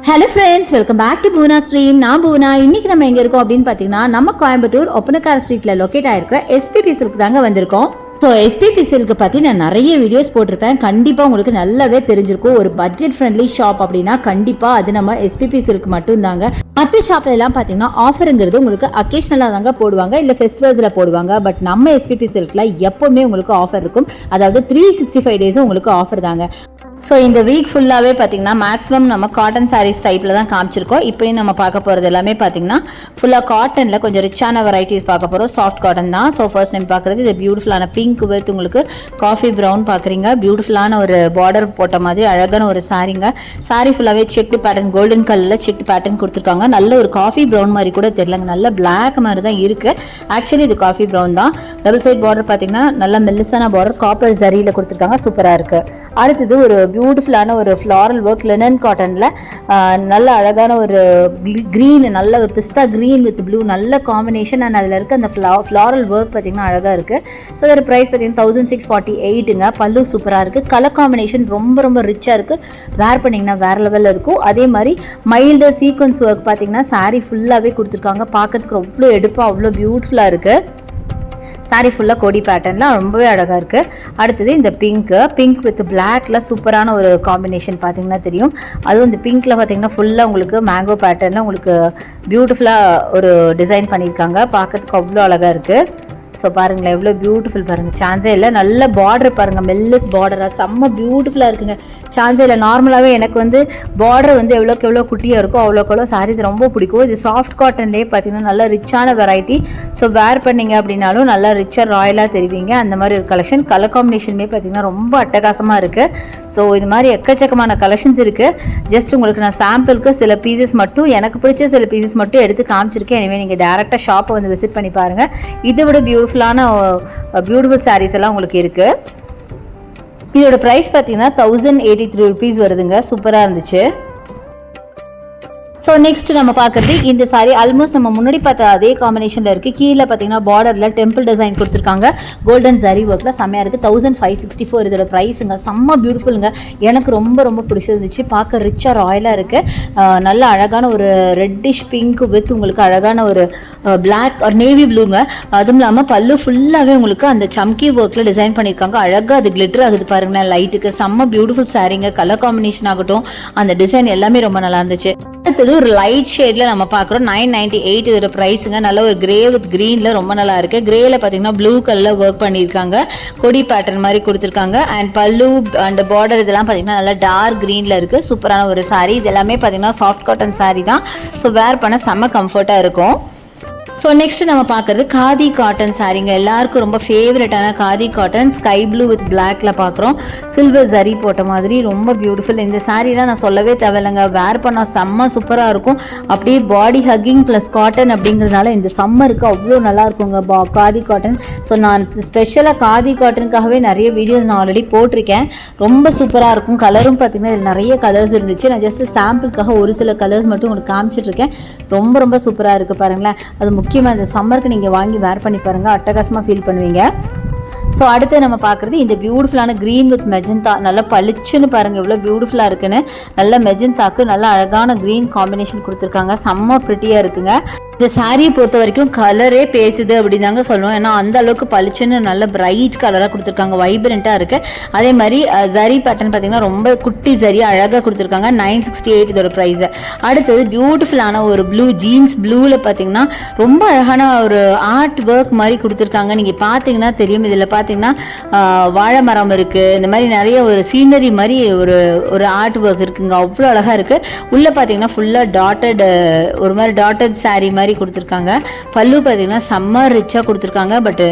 Hello friends, welcome back to Poona stream. நான் பூனா. இன்னைக்கு நம்ம எங்கே இருக்கோம் அப்படின்னு பார்த்தீங்கன்னா, நம்ம கோயம்புத்தூர் ஒப்பனக்கார ஸ்ட்ரீட்டில் லொக்கேட் ஆகிருக்கிற எஸ்பிபி சில்க் தாங்க வந்திருக்கோம். ஸோ எஸ்பிபி சில்க்கு பற்றி நான் நிறைய வீடியோஸ் போட்டிருப்பேன். கண்டிப்பாக உங்களுக்கு நல்லாவே தெரிஞ்சிருக்கும். ஒரு பட்ஜெட் ஃப்ரெண்ட்லி ஷாப் அப்படின்னா கண்டிப்பாக அது நம்ம எஸ்பிபி சில்க் மட்டும் தாங்க. மற்ற ஷாப்ல எல்லாம் பார்த்தீங்கன்னா ஆஃபருங்கிறது உங்களுக்கு அக்கேஷனலாக தாங்க போடுவாங்க, இல்லை ஃபெஸ்டிவல்ஸில் போடுவாங்க. பட் நம்ம எஸ்பிபி சில்கில் எப்போவுமே உங்களுக்கு ஆஃபர் இருக்கும். அதாவது 365 டேஸும் உங்களுக்கு ஆஃபர் தாங்க. ஸோ இந்த வீக் ஃபுல்லாகவே பார்த்தீங்கன்னா மேக்ஸிமம் நம்ம காட்டன் சாரீஸ் டைப்பில் தான் காமிச்சிருக்கோம். இப்போயும் நம்ம பார்க்க போகிறது எல்லாமே பார்த்தீங்கன்னா ஃபுல்லாக காட்டனில் கொஞ்சம் ரிச்சான வெரைட்டிஸ் பார்க்க போகிறோம். சாஃப்ட் காட்டன் தான். ஸோ ஃபர்ஸ்ட் டைம் பார்க்குறது இது பியூட்டிஃபுல்லான பிங்க் வித் உங்களுக்கு காஃபி ப்ரௌன் பார்க்குறீங்க. பியூட்டிஃபுல்லான ஒரு பார்டர் போட்ட மாதிரி அழகான ஒரு சாரீங்க. சாரீ ஃபுல்லாகவே செக்டு பேட்டர்ன், கோல்டன் கலரில் செக்டு பேட்டர்ன் கொடுத்துருக்காங்க. நல்ல ஒரு காஃபி ப்ரௌன் மாதிரி கூட தெரியலங்க, நல்ல பிளாக் மாதிரி தான் இருக்குது. ஆக்சுவலி இது காஃபி ப்ரௌன் தான். டபுள் சைட் பார்டர் பார்த்தீங்கன்னா நல்ல மெல்லிசான பார்டர் காப்பர் ஜரியில் கொடுத்துருக்காங்க. சூப்பராக இருக்குது. அடுத்தது ஒரு பியூட்டிஃபுல்லான ஒரு ஃப்ளாரல் ஒர்க் லினன் காட்டனில் நல்ல அழகான ஒரு க்ரீன், நல்ல ஒரு பிஸ்தா க்ரீன் வித் ப்ளூ நல்ல காம்பினேஷன். அண்ட் அதில் இருக்க அந்த ஃப்ளாரல் ஒர்க் பார்த்திங்கன்னா அழகாக இருக்குது. ஸோ அதோட ப்ரைஸ் பார்த்திங்கன்னா 1648ங்க. பல்லு சூப்பராக இருக்குது. கலர் காம்பினேஷன் ரொம்ப ரொம்ப ரிச்சாக இருக்குது. வேர் பண்ணிங்கன்னா வேறு லெவலில் இருக்கும். அதே மாதிரி மைல்டு சீக்வன்ஸ் ஒர்க் பார்த்திங்கன்னா சாரீ ஃபுல்லாகவே கொடுத்துருக்காங்க. பார்க்கறதுக்கு அவ்வளோ எடுப்பாக அவ்வளோ பியூட்டிஃபுல்லாக இருக்குது. சாரீ ஃபுல்லாக கோடி பேட்டர்னில் ரொம்பவே அழகாக இருக்குது. அடுத்தது இந்த பிங்க் வித் பிளாக்ல சூப்பரான ஒரு காம்பினேஷன் பார்த்தீங்கன்னா தெரியும். அதுவும் இந்த பிங்க்கில் பார்த்தீங்கன்னா ஃபுல்லாக உங்களுக்கு மேங்கோ பேட்டர்னில் உங்களுக்கு பியூட்டிஃபுல்லாக ஒரு டிசைன் பண்ணியிருக்காங்க. பார்க்கறதுக்கு அவ்வளோ அழகாக இருக்குது. ஸோ பாருங்களேன் எவ்வளோ பியூட்டிஃபுல் பாருங்கள். சான்ஸே இல்லை. நல்ல பார்டர் பாருங்கள், மெல்லிஸ் பார்டராக செம்ம பியூட்டிஃபுல்லாக இருக்குங்க. சான்ஸே இல்லை. நார்மலாகவே எனக்கு வந்து பார்டர் வந்து எவ்வளோக்கு எவ்வளோ குட்டியாக இருக்கோ அவ்வளோக்கு எவ்வளோ சாரீஸ் ரொம்ப பிடிக்கும். இது சாஃப்ட் காட்டன்லேயே பார்த்தீங்கன்னா நல்ல ரிச்சான வெரைட்டி. ஸோ வேர் பண்ணிங்க அப்படின்னாலும் நல்லா ரிச்சாக ராயலாக தெரிவிங்க. அந்த மாதிரி ஒரு கலெக்ஷன். கலர் காம்பினேஷனுமே பார்த்தீங்கன்னா ரொம்ப அட்டகாசமாக இருக்குது. ஸோ இது மாதிரி எக்கச்சக்கமான கலெக்ஷன்ஸ் இருக்குது. ஜஸ்ட் உங்களுக்கு நான் சாம்பிளுக்கு சில பீசஸ் மட்டும், எனக்கு பிடிச்ச சில பீசஸ் மட்டும் எடுத்து காமிச்சிருக்கேன். எனவே நீங்கள் டேரெக்டாக ஷாப்பை வந்து விசிட் பண்ணி பாருங்கள். இதை விட பியூட்டிஃபுல்லான சாரீஸ் எல்லாம் உங்களுக்கு இருக்கு. இதோட பிரைஸ் பார்த்தீங்கன்னா 1083 rupees வருதுங்க. சூப்பராக இருந்துச்சு. ஸோ நெக்ஸ்ட் நம்ம பார்க்குறது இந்த சாரி ஆல்மோஸ்ட் நம்ம முன்னாடி பார்த்த அதே காம்பினேஷனில் இருக்குது. கீழே பார்த்தீங்கன்னா பார்டரில் டெம்பிள் டிசைன் கொடுத்துருக்காங்க. கோல்டன் ஜரி ஒர்க்கில் செம்மையாக இருக்குது. 1564 இதோட ப்ரைஸுங்க. செம்ம பியூட்டிஃபுல்லுங்க. எனக்கு ரொம்ப ரொம்ப பிடிச்சிருந்துச்சு. பார்க்க ரிச்சாக ராயலாக இருக்குது. நல்ல அழகான ஒரு ரெட்டிஷ் பிங்க் வித் உங்களுக்கு அழகான ஒரு பிளாக் ஒரு நேவி ப்ளூங்க. அதுவும் இல்லாமல் பல்லு ஃபுல்லாகவே உங்களுக்கு அந்த சம்கி ஒர்க்கில் டிசைன் பண்ணியிருக்காங்க. அழகாக அது கிளிட்டர் ஆகுது பாருங்களேன் லைட்டுக்கு. செம்ம பியூட்டிஃபுல் சாரீங்க. கலர் காம்பினேஷன் ஆகட்டும், அந்த டிசைன் எல்லாமே ரொம்ப நல்லா இருந்துச்சு. ஒரு லைட் ஷேட்ல நம்ம பார்க்குறோம். 998 இதோட ப்ரைஸுங்க. நல்ல ஒரு கிரே வித் கிரீன்ல ரொம்ப நல்லா இருக்கு. கிரேல பார்த்தீங்கன்னா ப்ளூ கலர்ல ஒர்க் பண்ணியிருக்காங்க. கொடி பேட்டர்ன் மாதிரி கொடுத்துருக்காங்க. அண்ட் பல்லு அண்ட் பார்டர் இதெல்லாம் பார்த்தீங்கன்னா நல்லா டார்க் கிரீன்ல இருக்கு. சூப்பரான ஒரு சாரீ. இது எல்லாமே பார்த்தீங்கன்னா சாஃப்ட் காட்டன் சாரீ தான். ஸோ வேர் பண்ண செம்ம கம்ஃபர்ட்டாக இருக்கும். ஸோ நெக்ஸ்ட் நம்ம பார்க்குறது காதி காட்டன் சாரீங்க. எல்லாருக்கும் ரொம்ப ஃபேவரட்டான khadi cotton sky blue with பிளாக்ல பார்க்குறோம். சில்வர் ஜரி போட்ட மாதிரி ரொம்ப பியூட்டிஃபுல். இந்த சாரீலாம் நான் சொல்லவே தேவையில்லைங்க. வேர் பண்ணால் செம்ம சூப்பராக இருக்கும். அப்படியே பாடி ஹக்கிங் ப்ளஸ் காட்டன் அப்படிங்கிறதுனால இந்த சம்மருக்கு அவ்வளோ நல்லா இருக்குங்க காதி காட்டன். ஸோ நான் ஸ்பெஷலாக காதி காட்டனுக்காகவே நிறைய வீடியோஸ் நான் ஆல்ரெடி போட்டிருக்கேன். ரொம்ப சூப்பராக இருக்கும். கலரும் பார்த்தீங்கன்னா இதில் நிறைய கலர்ஸ் இருந்துச்சு. நான் ஜஸ்ட் சாம்பிளுக்காக ஒரு சில கலர்ஸ் மட்டும் உங்களுக்கு காமிச்சிட்ருக்கேன். ரொம்ப ரொம்ப சூப்பராக இருக்குது பாருங்களேன். அது முக்கியமாக இந்த சம்மருக்கு நீங்கள் வாங்கி வேர் பண்ணி பாருங்கள். அட்டகாசமாக ஃபீல் பண்ணுவீங்க. ஸோ அடுத்து நம்ம பார்க்குறது இந்த பியூட்டிஃபுல்லான க்ரீன் வித் மெஜந்தா. நல்லா பளிச்சுன்னு பாருங்கள் எவ்வளோ பியூட்டிஃபுல்லாக இருக்குன்னு. நல்ல மெஜந்தாக்கு நல்ல அழகான க்ரீன் காம்பினேஷன் கொடுத்துருக்காங்க. செம்ம ப்ரிட்டியாக இருக்குங்க. இந்த சாரியை பொறுத்த வரைக்கும் கலரே பேசுது அப்படின்னு தாங்க சொல்லுவோம். ஏன்னா அந்த அளவுக்கு பளிச்சுன்னு நல்ல பிரைட் கலராக கொடுத்துருக்காங்க. வைப்ரண்ட்டாக இருக்குது. அதே மாதிரி ஜரி பேட்டர்ன் பார்த்தீங்கன்னா ரொம்ப குட்டி ஜரி அழகாக கொடுத்துருக்காங்க. 968 இதோட ப்ரைஸ். அடுத்தது பியூட்டிஃபுல்லான ஒரு ப்ளூ ஜீன்ஸ் ப்ளூவில் பார்த்தீங்கன்னா ரொம்ப அழகான ஒரு ஆர்ட் ஒர்க் மாதிரி கொடுத்துருக்காங்க. நீங்கள் பார்த்தீங்கன்னா தெரியும். இதில் பார்த்தீங்கன்னா வாழை மரம் இருக்குது. இந்த மாதிரி நிறைய ஒரு சீனரி மாதிரி ஒரு ஆர்ட் ஒர்க் இருக்குங்க. அவ்வளோ அழகாக இருக்குது. உள்ளே பார்த்தீங்கன்னா ஃபுல்லாக டாட்டட் ஒரு மாதிரி டாட்டட் சாரீ மாதிரி கொடுத்துருக்காங்க. பல்லு பார்த்தீங்கன்னா செம்ம ரிச்சாக கொடுத்துருக்காங்க. பட்டு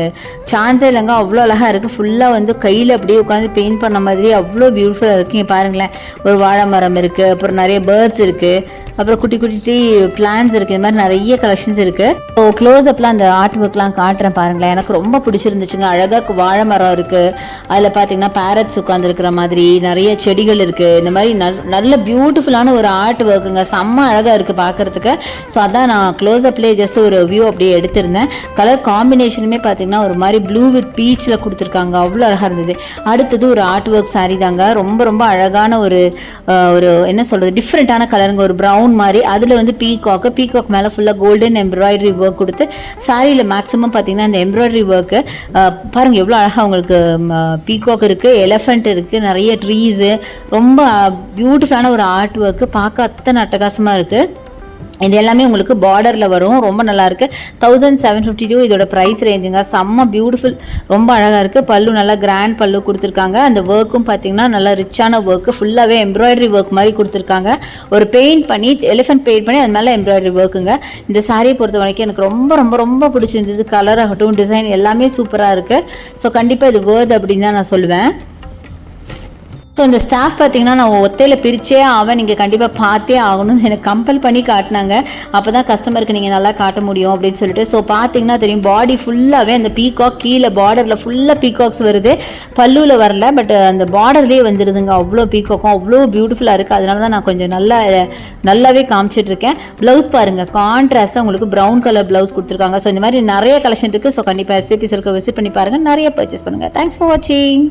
சான்ஸே இல்லைங்க. அவ்வளோ அழகாக இருக்குது. ஃபுல்லாக வந்து கையில் அப்படியே உட்காந்து பெயிண்ட் பண்ண மாதிரி அவ்வளோ பியூட்டிஃபுல்லாக இருக்குது. பாருங்களேன் ஒரு வாழை மரம் இருக்குது. அப்புறம் நிறைய பேர்ட்ஸ் இருக்குது. அப்புறம் குட்டி குட்டி பிளான்ஸ் இருக்குது. இந்த மாதிரி நிறைய கலெக்ஷன்ஸ் இருக்குது. ஸோ க்ளோஸ் அப்லாம் அந்த ஆர்ட் ஒர்க்லாம் காட்டுறேன் பாருங்களேன். எனக்கு ரொம்ப பிடிச்சிருந்துச்சுங்க. அழகாக வாழை மரம் இருக்குது, அதில் பார்த்தீங்கன்னா பேரட்ஸ் உட்காந்துருக்கிற மாதிரி நிறைய செடிகள் இருக்குது. இந்த மாதிரி நல்ல பியூட்டிஃபுல்லான ஒரு ஆர்ட் ஒர்க்குங்க. செம்ம அழகாக இருக்குது பார்க்குறதுக்கு. ஸோ அதான் நான் க்ளோஸ் அப்லேயே ஜஸ்ட் ஒரு வியூ அப்படியே எடுத்திருந்தேன். கலர் காம்பினேஷனுமே பார்த்தீங்கன்னா ஒரு மாதிரி ப்ளூ வித் பீச்சில் கொடுத்துருக்காங்க. அவ்வளோ அழகாக இருந்தது. அடுத்தது ஒரு ஆர்ட் ஒர்க் சாரீ தாங்க. ரொம்ப ரொம்ப அழகான ஒரு என்ன சொல்கிறது, டிஃப்ரெண்ட்டான கலருங்க. ஒரு ப்ரௌன் மாதிரி, அதில் வந்து பீகாக் மேலே ஃபுல்லாக கோல்டன் எம்ப்ராய்டரி ஒர்க் கொடுத்து சாரியில் மேக்ஸிமம் பார்த்தீங்கன்னா இந்த எம்ப்ராய்டரி ஒர்க்கு பாருங்கள் எவ்வளோ அழகாக உங்களுக்கு பீகாக் இருக்குது, எலிஃபெண்ட் இருக்குது, நிறைய ட்ரீஸு, ரொம்ப பியூட்டிஃபுல்லான ஒரு ஆர்ட் ஒர்க்கு. பார்க்க அத்தனை அட்டகாசமாக இருக்குது. இது எல்லாமே உங்களுக்கு பார்டரில் வரும். ரொம்ப நல்லாயிருக்கு. 1752 இதோட ப்ரைஸ் ரேஞ்சுங்க. செம்ம பியூட்டிஃபுல், ரொம்ப அழகாக இருக்குது. பல்லு நல்லா கிராண்ட் பல்லு கொடுத்துருக்காங்க. அந்த ஒர்க்கும் பார்த்தீங்கன்னா நல்லா ரிச்சான ஒர்க்கு, ஃபுல்லாகவே எம்ப்ராய்டரி ஒர்க் மாதிரி கொடுத்துருக்காங்க. ஒரு பெயிண்ட் பண்ணி எலிஃபென்ட் பெயிண்ட் பண்ணி அது மேலே எம்ப்ராய்டரி ஒர்க்குங்க. இந்த சாரியை பொறுத்த வரைக்கும் எனக்கு ரொம்ப ரொம்ப ரொம்ப பிடிச்சிருந்தது. கலர் ஆகட்டும், டிசைன் எல்லாமே சூப்பராக இருக்குது. ஸோ கண்டிப்பாக இது வேர்த் அப்படின்னு தான் நான் சொல்லுவேன். ஸோ இந்த ஸ்டாஃப் பார்த்தீங்கன்னா நான் ஒத்தையில் பிரித்தே ஆவேன், நீங்கள் கண்டிப்பாக பார்த்தே ஆகணும்னு எனக்கு கம்பல் பண்ணி காட்டினாங்க. அப்போ தான் கஸ்டமருக்கு நீங்கள் நல்லா காட்ட முடியும் அப்படின்னு சொல்லிட்டு. ஸோ பார்த்தீங்கன்னா தெரியும், பாடி ஃபுல்லாகவே அந்த பீகாக் கீழே பார்டரில் ஃபுல்லாக பீகாக்ஸ் வருது. பல்லுவில் வரல, பட் அந்த பார்டர்லேயே வந்துடுதுங்க. அவ்வளோ பீகாக்கும் அவ்வளோ பியூட்டிஃபுல்லாக இருக்குது. அதனால தான் நான் கொஞ்சம் நல்லாவே காமிச்சிட்ருக்கேன். ப்ளவுஸ் பாருங்கள், கான்ட்ராஸ்ட்டாக உங்களுக்கு ப்ரௌன் கலர் ப்ளவுஸ் கொடுத்துருக்காங்க. ஸோ இந்த மாதிரி நிறைய கலெக்ஷன் இருக்குது. ஸோ கண்டிப்பாக எஸ்பிபி சில்கை விசிட் பண்ணி பாருங்கள், நிறைய பர்ச்சேஸ் பண்ணுங்கள். தேங்க்ஸ் ஃபார் வாட்சிங்.